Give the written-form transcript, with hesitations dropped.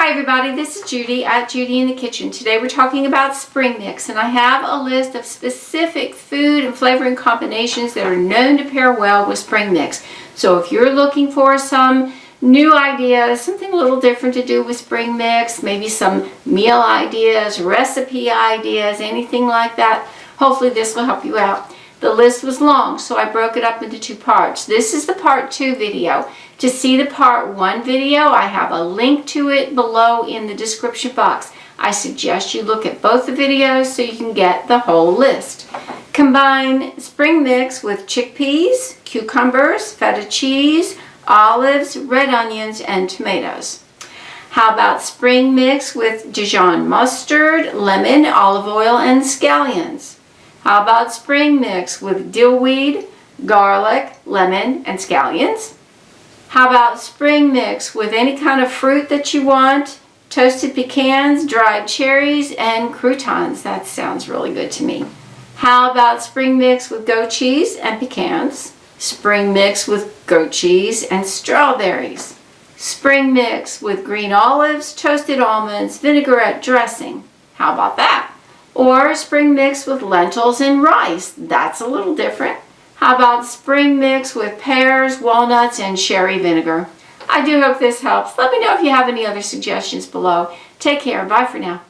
Hi everybody, this is Judy at Judy in the Kitchen. Today we're talking about spring mix, and I have a list of specific food and flavoring combinations that are known to pair well with spring mix. So if you're looking for some new ideas, something a little different to do with spring mix, maybe some meal ideas, recipe ideas, anything like that, hopefully this will help you out. The list was long, so I broke it up into two parts. This is the part 2 video. To see the part 1 video, I have a link to it below in the description box. I suggest you look at both the videos so you can get the whole list. Combine spring mix with chickpeas, cucumbers, feta cheese, olives, red onions, and tomatoes. How about spring mix with Dijon mustard, lemon, olive oil, and scallions? How about spring mix with dillweed, garlic, lemon, and scallions? How about spring mix with any kind of fruit that you want? Toasted pecans, dried cherries, and croutons. That sounds really good to me. How about spring mix with goat cheese and pecans? Spring mix with goat cheese and strawberries. Spring mix with green olives, toasted almonds, vinaigrette dressing. How about that? Or spring mix with lentils and rice. That's a little different. How about spring mix with pears, walnuts, and sherry vinegar? I do hope this helps. Let me know if you have any other suggestions below. Take care. Bye for now.